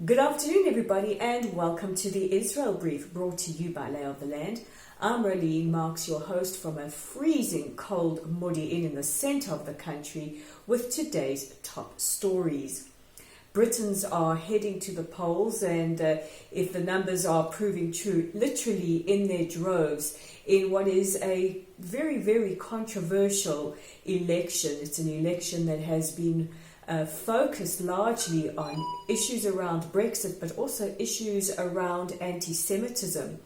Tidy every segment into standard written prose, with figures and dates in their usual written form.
Good afternoon, everybody, and welcome to the Israel Brief, brought to you by Lay of the Land. I'm Rolene Marks, your host from a freezing cold Modi'in in the center of the country with today's top stories. Britons are heading to the polls, and if the numbers are proving true, literally in their droves, in what is a very, very controversial election. It's an election that has been focused largely on issues around Brexit, but also issues around anti-Semitism,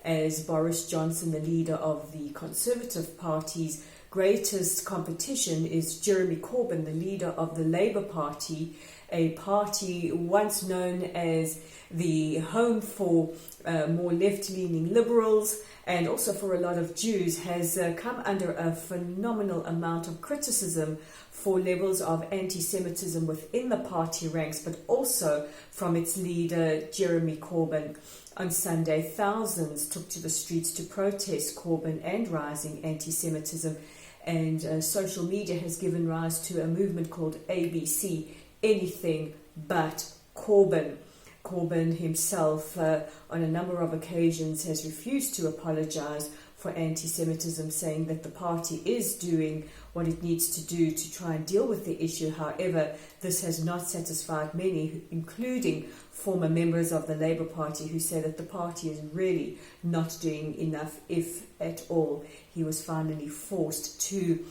as Boris Johnson, the leader of the Conservative Party's greatest competition, is Jeremy Corbyn, the leader of the Labour Party, a party once known as the home for more left-leaning liberals and also for a lot of Jews, has come under a phenomenal amount of criticism for levels of anti-Semitism within the party ranks, but also from its leader, Jeremy Corbyn. On Sunday, thousands took to the streets to protest Corbyn and rising anti-Semitism, and social media has given rise to a movement called ABC, Anything But Corbyn. Corbyn himself, on a number of occasions, has refused to apologize for anti-Semitism, saying that the party is doing what it needs to do to try and deal with the issue. However, this has not satisfied many, including former members of the Labour Party, who say that the party is really not doing enough, if at all. He was finally forced to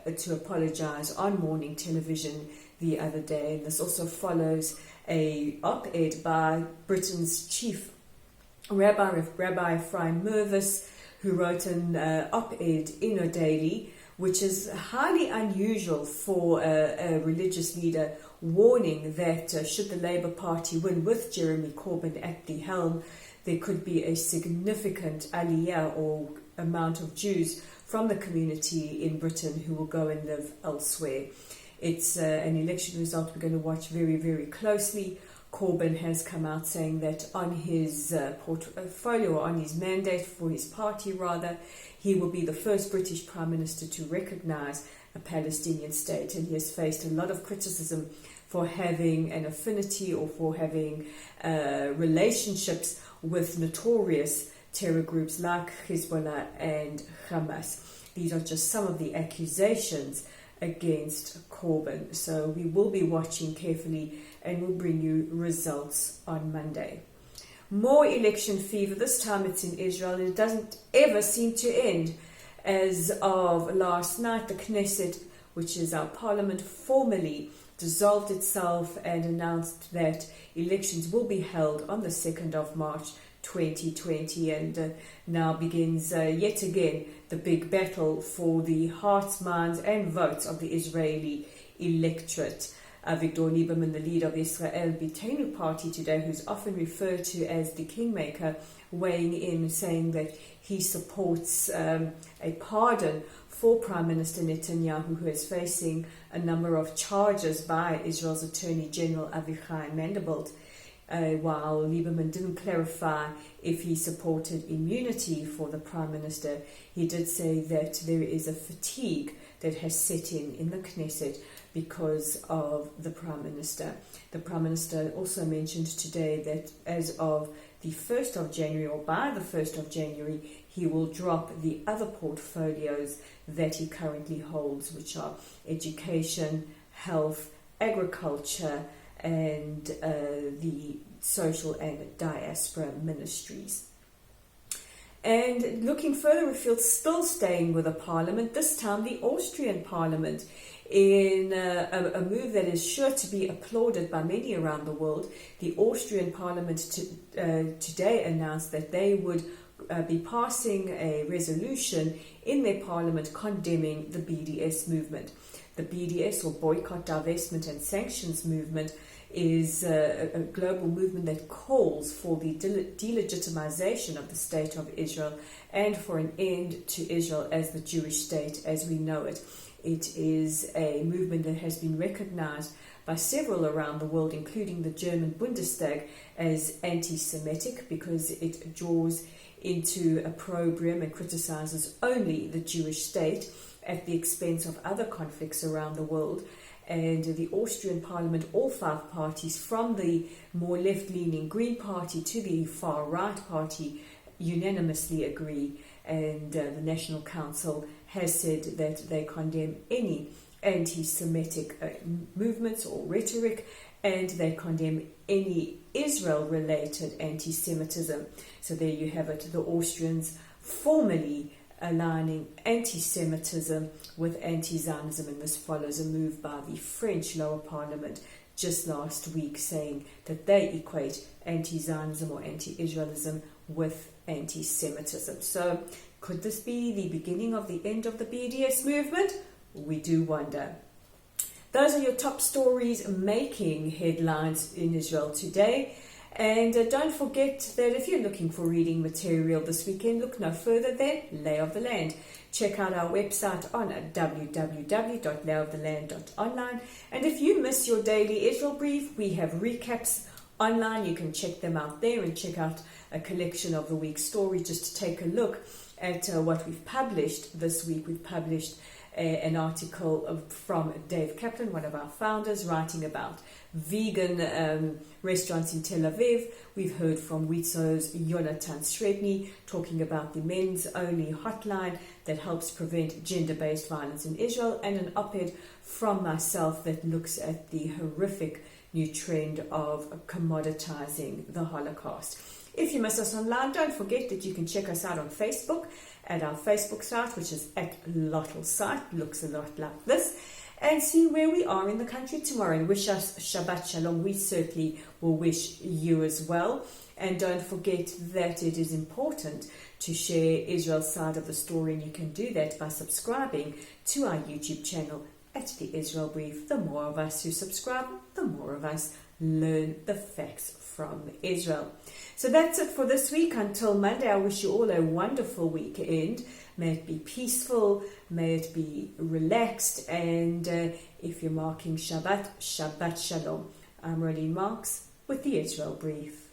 apologise on morning television the other day. And this also follows a op-ed by Britain's chief rabbi, Rabbi Ephraim Mervis, who wrote an op-ed in a daily, which is highly unusual for a religious leader, warning that should the Labour Party win with Jeremy Corbyn at the helm, there could be a significant aliyah, or amount of Jews from the community in Britain who will go and live elsewhere. It's an election result we're going to watch very, very closely. Corbyn has come out saying that on his portfolio, or on his mandate for his party rather, he will be the first British Prime Minister to recognise a Palestinian state, and he has faced a lot of criticism for having an affinity or for having relationships with notorious terror groups like Hezbollah and Hamas. These are just some of the accusations against Corbyn. So we will be watching carefully, and we'll bring you results on Monday. More election fever. This time it's in Israel, and it doesn't ever seem to end. As of last night, the Knesset, which is our parliament, formally dissolved itself and announced that elections will be held on the 2nd of March 2020, and now begins yet again the big battle for the hearts, minds and votes of the Israeli electorate. Avigdor Lieberman, the leader of Israel Beitenu party today, who's often referred to as the kingmaker, weighing in, saying that he supports a pardon for Prime Minister Netanyahu, who is facing a number of charges by Israel's Attorney General Avichai Mandelblit. While Lieberman didn't clarify if he supported immunity for the Prime Minister, he did say that there is a fatigue that has set in the Knesset because of the Prime Minister. The Prime Minister also mentioned today that as of the 1st of January, or by the 1st of January, he will drop the other portfolios that he currently holds, which are education, health, agriculture, and the social and diaspora ministries. And looking further afield, still staying with the parliament, this time the Austrian parliament, in a move that is sure to be applauded by many around the world. The Austrian parliament today announced that they would be passing a resolution in their parliament condemning the BDS movement. The BDS, or Boycott, Divestment and Sanctions movement, is a global movement that calls for the delegitimization of the state of Israel and for an end to Israel as the Jewish state as we know it. It is a movement that has been recognized by several around the world, including the German Bundestag, as anti-Semitic, because it draws into opprobrium and criticizes only the Jewish state at the expense of other conflicts around the world. and the Austrian parliament, all 5 parties, from the more left-leaning Green Party to the far-right party, unanimously agree, and the National Council has said that they condemn any anti-Semitic movements or rhetoric, and they condemn any Israel-related anti-Semitism. So there you have it, the Austrians formally aligning anti-Semitism with anti-Zionism, and this follows a move by the French lower parliament just last week saying that they equate anti-Zionism or anti-Israelism with anti-Semitism. So could this be the beginning of the end of the BDS movement? We do wonder. Those are your top stories making headlines in Israel today. And don't forget that if you're looking for reading material this weekend, look no further than Lay of the Land. Check out our website on www.layoftheland.online. And if you miss your daily Israel brief, we have recaps online. You can check them out there and check out a collection of the week's stories just to take a look at what we've published this week. We've published an article from Dave Kaplan, one of our founders, writing about vegan restaurants in Tel Aviv. We've heard from Witzo's Yonatan Sredny talking about the men's only hotline that helps prevent gender-based violence in Israel, and an op-ed from myself that looks at the horrific new trend of commoditizing the Holocaust. If you miss us online, don't forget that you can check us out on Facebook at our Facebook site, which is at Lottel Site, looks a lot like this, and see where we are in the country tomorrow, and wish us Shabbat Shalom. We certainly will wish you as well. And don't forget that it is important to share Israel's side of the story, and you can do that by subscribing to our YouTube channel at the Israel Brief. The more of us who subscribe, the more of us learn the facts from Israel. So that's it for this week. Until Monday, I wish you all a wonderful weekend. May it be peaceful, may it be relaxed, and if you're marking Shabbat, Shabbat Shalom. I'm Rolene Marks with the Israel Brief.